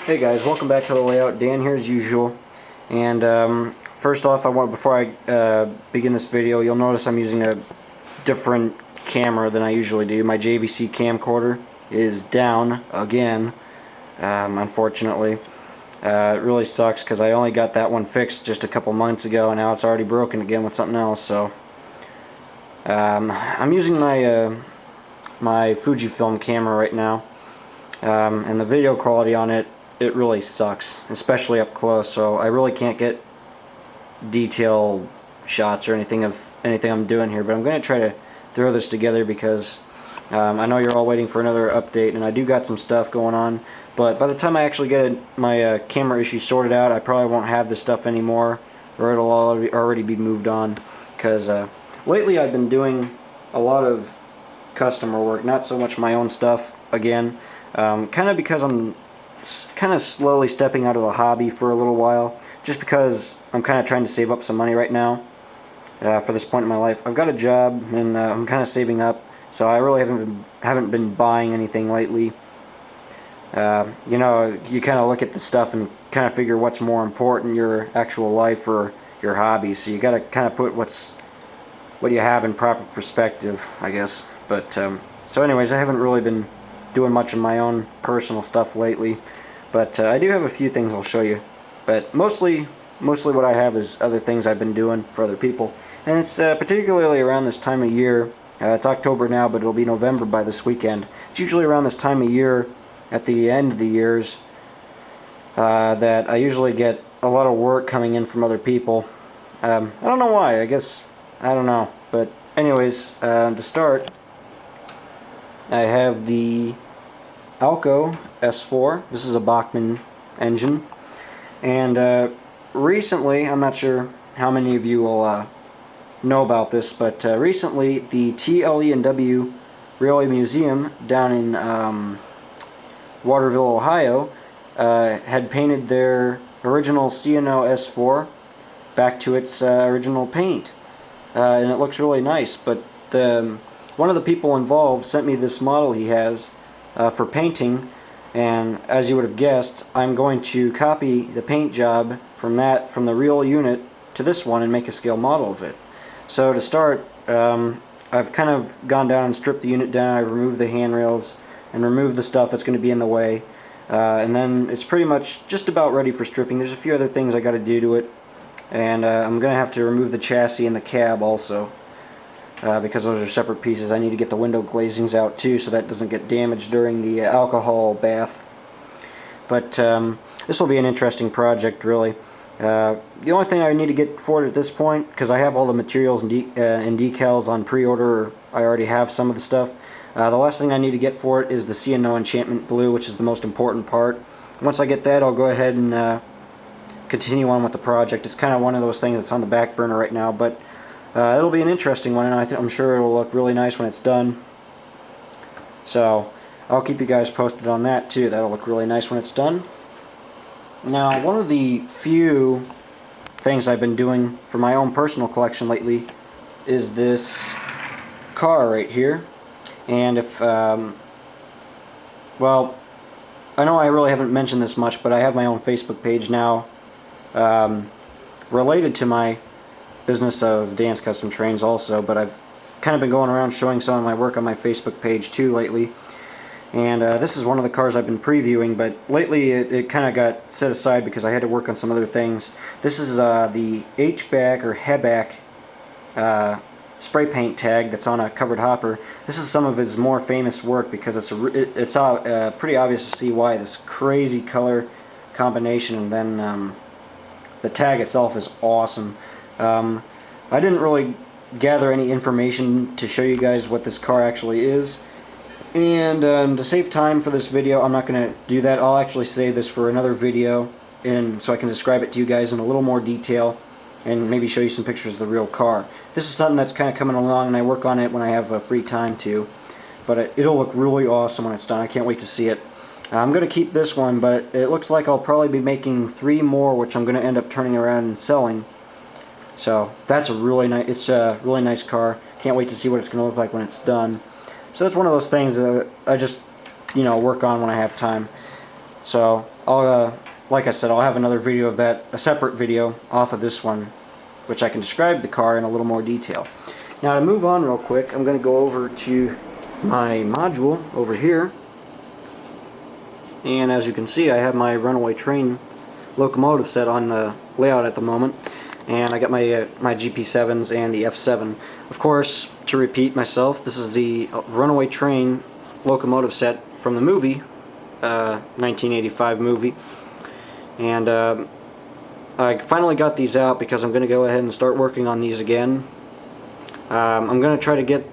Hey guys, welcome back to the layout. Dan here as usual. And first off, before I begin this video, you'll notice I'm using a different camera than I usually do. My JVC camcorder is down again, unfortunately. It really sucks because I only got that one fixed just a couple months ago, and now it's already broken again with something else. So I'm using my my Fujifilm camera right now, and the video quality on it really sucks, especially up close. So I really can't get detailed shots or anything of anything I'm doing here, but I'm going to try to throw this together because I know you're all waiting for another update, and I do got some stuff going on, but by the time I actually get my camera issue sorted out, I probably won't have this stuff anymore, or it'll already be moved on, because lately I've been doing a lot of customer work, not so much my own stuff again, kind of because I'm kind of slowly stepping out of the hobby for a little while, just because I'm kind of trying to save up some money right now for this point in my life. I've got a job, and I'm kind of saving up, so I really haven't been buying anything lately. You know, you kind of look at the stuff and kind of figure what's more important, your actual life or your hobby. So you got to kind of put what you have in proper perspective, I guess. But so anyways, I haven't really been doing much of my own personal stuff lately, but I do have a few things I'll show you. But mostly what I have is other things I've been doing for other people, and it's particularly around this time of year. It's October now, but it'll be November by this weekend. It's usually around this time of year, at the end of the years, that I usually get a lot of work coming in from other people. I don't know why. I guess I don't know. But anyways, to start, I have the Alco S4. This is a Bachmann engine, and recently, I'm not sure how many of you will know about this, but recently the TLE&W Railway Museum down in Waterville, Ohio, had painted their original C&O S4 back to its original paint, and it looks really nice. But one of the people involved sent me this model he has for painting, and as you would have guessed, I'm going to copy the paint job from the real unit to this one and make a scale model of it. So to start, I've kind of gone down and stripped the unit down. I've removed the handrails and removed the stuff that's going to be in the way, and then it's pretty much just about ready for stripping. There's a few other things I got to do to it, and I'm going to have to remove the chassis and the cab also, because those are separate pieces. I need to get the window glazings out too, so that doesn't get damaged during the alcohol bath. But this will be an interesting project, really. The only thing I need to get for it at this point, because I have all the materials and decals on pre-order, or I already have some of the stuff, the last thing I need to get for it is the C&O Enchantment Blue, which is the most important part. Once I get that, I'll go ahead and continue on with the project. It's kind of one of those things that's on the back burner right now, but it'll be an interesting one, and I'm sure it'll look really nice when it's done. So I'll keep you guys posted on that too. That'll look really nice when it's done. Now, one of the few things I've been doing for my own personal collection lately is this car right here. And if, well, I know I really haven't mentioned this much, but I have my own Facebook page now related to my business of dance custom trains also, but I've kind of been going around showing some of my work on my Facebook page too lately. And this is one of the cars I've been previewing, but lately it kind of got set aside because I had to work on some other things. This is the HBAK or HBAK spray paint tag that's on a covered hopper. This is some of his more famous work because it's pretty obvious to see why. This crazy color combination, and then the tag itself is awesome. I didn't really gather any information to show you guys what this car actually is. And to save time for this video, I'm not going to do that. I'll actually save this for another video, and so I can describe it to you guys in a little more detail and maybe show you some pictures of the real car. This is something that's kind of coming along, and I work on it when I have free time too. But it'll look really awesome when it's done. I can't wait to see it. I'm going to keep this one, but it looks like I'll probably be making 3 more, which I'm going to end up turning around and selling. So that's a really nice car. Can't wait to see what it's going to look like when it's done. So that's one of those things that I just, work on when I have time. So I'll, like I said, I'll have another video of that, a separate video off of this one, which I can describe the car in a little more detail. Now to move on real quick, I'm going to go over to my module over here, and as you can see I have my Runaway train locomotive set on the layout at the moment, and I got my my GP7s and the F7. Of course, to repeat myself, this is the Runaway train locomotive set from the movie, 1985 movie, and I finally got these out because I'm going to go ahead and start working on these again. I'm going to try to get,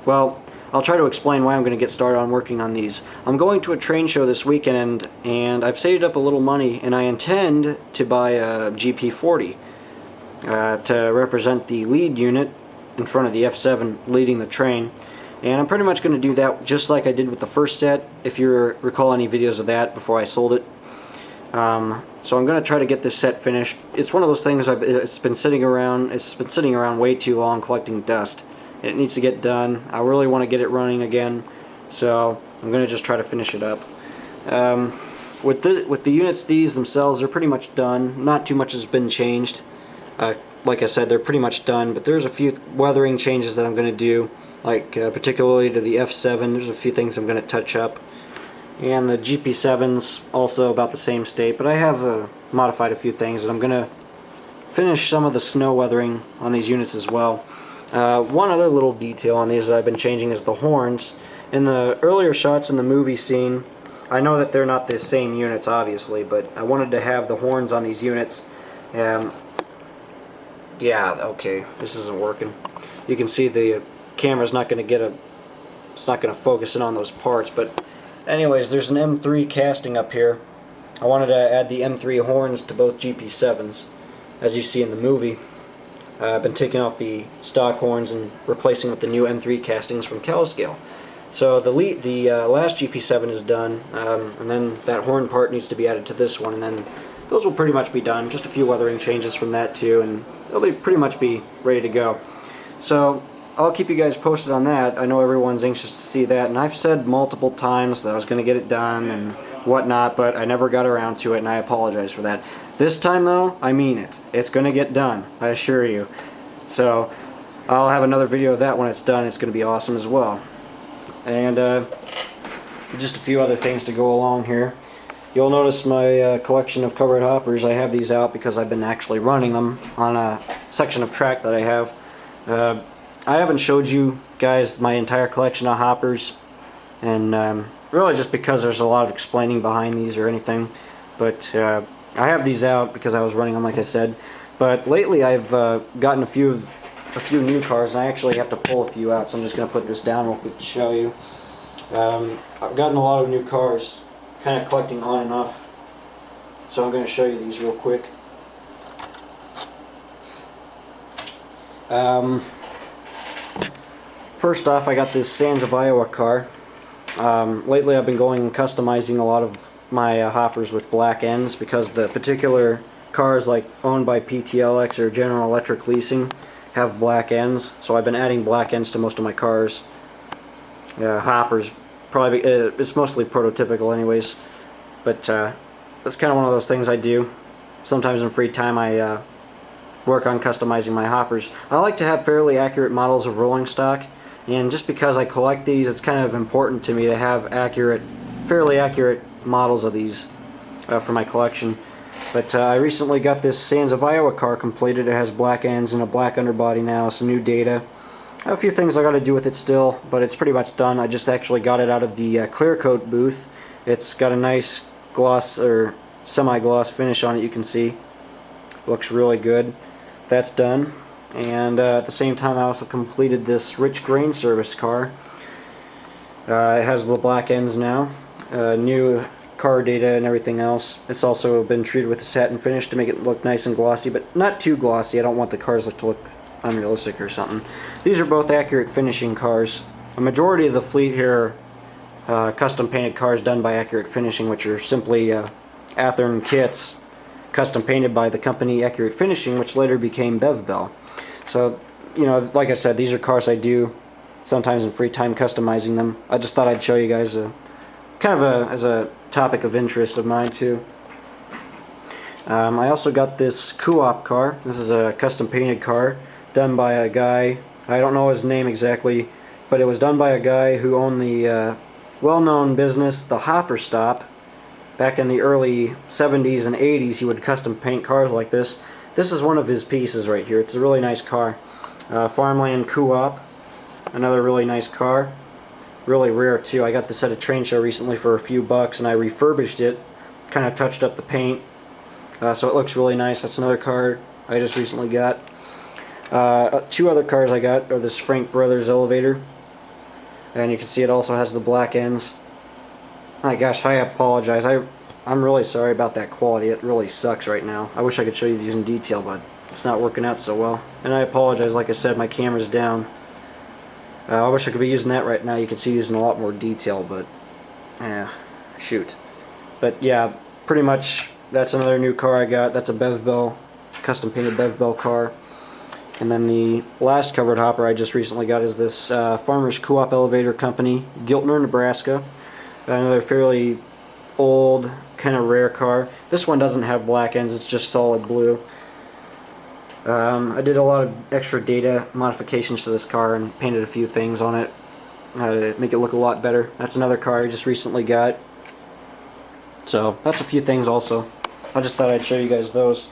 well, I'll try to explain why I'm going to get started on working on these. I'm going to a train show this weekend, and I've saved up a little money, and I intend to buy a GP40 to represent the lead unit in front of the F7 leading the train. And I'm pretty much going to do that just like I did with the first set, if you recall any videos of that before I sold it. So I'm going to try to get this set finished. It's one of those things it's been sitting around way too long collecting dust. It needs to get done. I really want to get it running again, so I'm going to just try to finish it up. With the units, these themselves are pretty much done. Not too much has been changed. Like I said, they're pretty much done, but there's a few weathering changes that I'm going to do, like particularly to the F7. There's a few things I'm going to touch up. And the GP7's also about the same state, but I have modified a few things, and I'm going to finish some of the snow weathering on these units as well. One other little detail on these that I've been changing is the horns. In the earlier shots in the movie scene, I know that they're not the same units obviously, but I wanted to have the horns on these units. Yeah, okay, this isn't working. You can see the camera's not going to it's not going to focus in on those parts, but anyways, there's an M3 casting up here. I wanted to add the M3 horns to both GP7s, as you see in the movie. I've been taking off the stock horns and replacing with the new M3 castings from Caliscale. So the last GP7 is done, and then that horn part needs to be added to this one, and then those will pretty much be done. Just a few weathering changes from that too, and they'll pretty much be ready to go. So I'll keep you guys posted on that. I know everyone's anxious to see that, and I've said multiple times that I was going to get it done and whatnot, but I never got around to it, and I apologize for that. This time though, I mean it. It's going to get done, I assure you. So I'll have another video of that when it's done. It's going to be awesome as well. And just a few other things to go along here. You'll notice my collection of covered hoppers. I have these out because I've been actually running them on a section of track that I have. I haven't showed you guys my entire collection of hoppers, and really just because there's a lot of explaining behind these or anything, but I have these out because I was running them, like I said. But lately I've gotten a few new cars, and I actually have to pull a few out, so I'm just going to put this down real quick to show you. I've gotten a lot of new cars, kind of collecting on and off, so I'm going to show you these real quick. First off, I got this Sands of Iowa car. Lately I've been going and customizing a lot of my hoppers with black ends, because the particular cars like owned by PTLX or General Electric Leasing have black ends, so I've been adding black ends to most of my cars. Hoppers, probably it's mostly prototypical anyways, but that's kind of one of those things I do. Sometimes in free time I work on customizing my hoppers. I like to have fairly accurate models of rolling stock, and just because I collect these, it's kind of important to me to have fairly accurate models of these for my collection. But I recently got this Sands of Iowa car completed. It has black ends and a black underbody now, some new data. A few things I got to do with it still, but it's pretty much done. I just actually got it out of the clear coat booth. It's got a nice gloss or semi-gloss finish on it, you can see. Looks really good. That's done. And at the same time I also completed this Rich Grain Service car. It has the black ends now. New car data and everything else. It's also been treated with a satin finish to make it look nice and glossy, but not too glossy. I don't want the cars to look unrealistic or something. These are both accurate finishing cars. A majority of the fleet here are custom painted cars done by Accurate Finishing, which are simply Athearn kits custom painted by the company Accurate Finishing, which later became BevBell. So, you know, like I said, these are cars I do sometimes in free time customizing them. I just thought I'd show you guys kind of as a topic of interest of mine too. I also got this co-op car. This is a custom painted car done by a guy, I don't know his name exactly, but it was done by a guy who owned the well-known business, the Hopper Stop. Back in the early 70s and 80s, he would custom paint cars like this. This is one of his pieces right here. It's a really nice car. Farmland Co-op, another really nice car. Really rare too. I got this at a train show recently for a few bucks, and I refurbished it, kind of touched up the paint. So it looks really nice. That's another car I just recently got. Two other cars I got are this Frank Brothers elevator, and you can see it also has the black ends. My gosh, I apologize. I'm really sorry about that quality. It really sucks right now. I wish I could show you these in detail, but it's not working out so well. And I apologize. Like I said, my camera's down. I wish I could be using that right now. You can see these in a lot more detail, but shoot. But yeah, pretty much. That's another new car I got. That's a Bev Bell, custom painted Bev Bell car. And then the last covered hopper I just recently got is this Farmers Co-op Elevator Company, Giltner, Nebraska. Another fairly old, kind of rare car. This one doesn't have black ends, it's just solid blue. I did a lot of extra data modifications to this car and painted a few things on it to make it look a lot better. That's another car I just recently got. So that's a few things also. I just thought I'd show you guys those,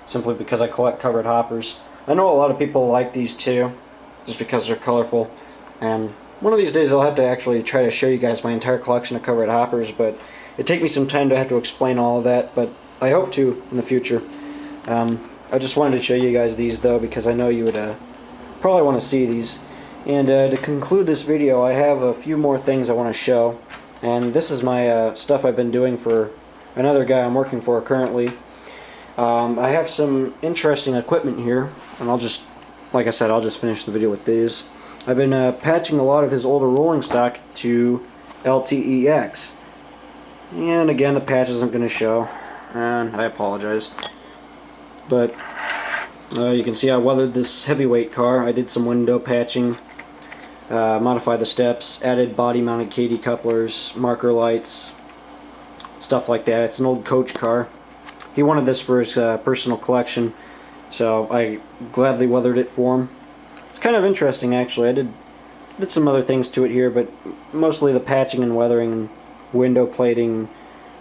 simply because I collect covered hoppers. I know a lot of people like these too, just because they're colorful, and one of these days I'll have to actually try to show you guys my entire collection of covered hoppers, but it'd take me some time to have to explain all of that, but I hope to in the future. I just wanted to show you guys these though, because I know you would probably want to see these. And to conclude this video, I have a few more things I want to show. And this is my stuff I've been doing for another guy I'm working for currently. I have some interesting equipment here, and I'll just, like I said, I'll just finish the video with these. I've been patching a lot of his older rolling stock to LTEX. And again, the patch isn't going to show, and I apologize. But you can see I weathered this heavyweight car. I did some window patching. Modified the steps, added body-mounted KD couplers, marker lights, stuff like that. It's an old coach car. He wanted this for his personal collection, so I gladly weathered it for him. It's kind of interesting, actually. I did some other things to it here, but mostly the patching and weathering and window plating,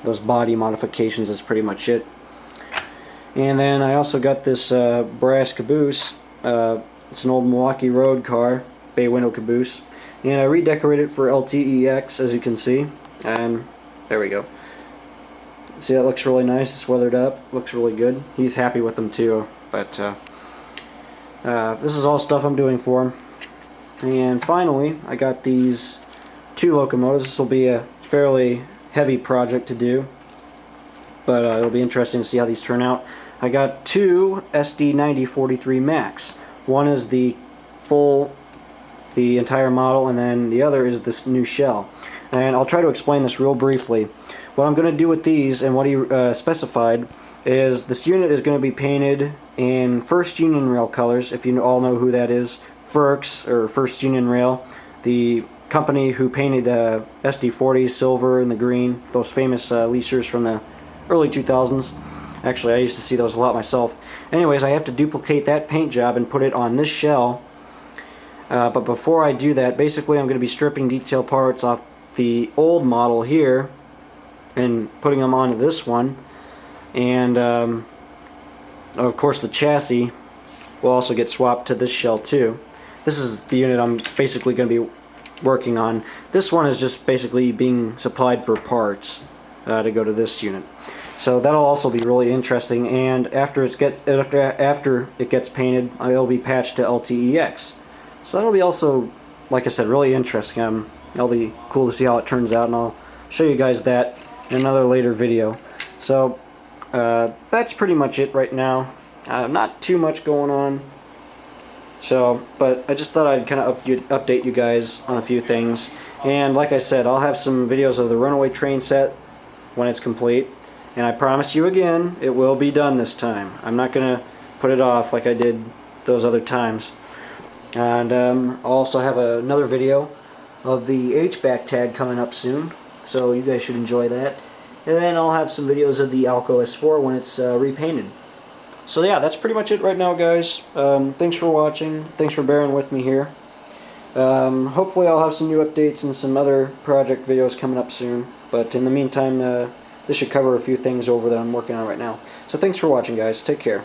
those body modifications is pretty much it. And then I also got this brass caboose. It's an old Milwaukee Road car. Bay window caboose, and I redecorated for LTEX, as you can see, and there we go. See, that looks really nice. It's weathered up, looks really good. He's happy with them too, but this is all stuff I'm doing for him. And finally, I got these two locomotives. This will be a fairly heavy project to do, but it'll be interesting to see how these turn out. I got two SD90MAC's. One is the entire model, and then the other is this new shell. And I'll try to explain this real briefly. What I'm going to do with these, and what he specified, is this unit is going to be painted in First Union Rail colors, if you all know who that is. FERX, or First Union Rail, the company who painted SD40s, silver and the green, those famous leasers from the early 2000s. Actually, I used to see those a lot myself. Anyways, I have to duplicate that paint job and put it on this shell. But before I do that, basically I'm going to be stripping detail parts off the old model here and putting them onto this one. And of course the chassis will also get swapped to this shell too. This is the unit I'm basically going to be working on. This one is just basically being supplied for parts to go to this unit. So that'll also be really interesting, and after it gets painted, it'll be patched to LTEX. So that'll be also, like I said, really interesting. That'll be cool to see how it turns out, and I'll show you guys that in another later video. So that's pretty much it right now. Not too much going on. So, but I just thought I'd kind of update you guys on a few things. And like I said, I'll have some videos of the Runaway train set when it's complete. And I promise you again, it will be done this time. I'm not going to put it off like I did those other times. And I'll also have another video of the HBAK tag coming up soon, so you guys should enjoy that. And then I'll have some videos of the Alco S4 when it's repainted. So yeah, that's pretty much it right now, guys. Thanks for watching. Thanks for bearing with me here. Hopefully I'll have some new updates and some other project videos coming up soon. But in the meantime, this should cover a few things over that I'm working on right now. So thanks for watching, guys. Take care.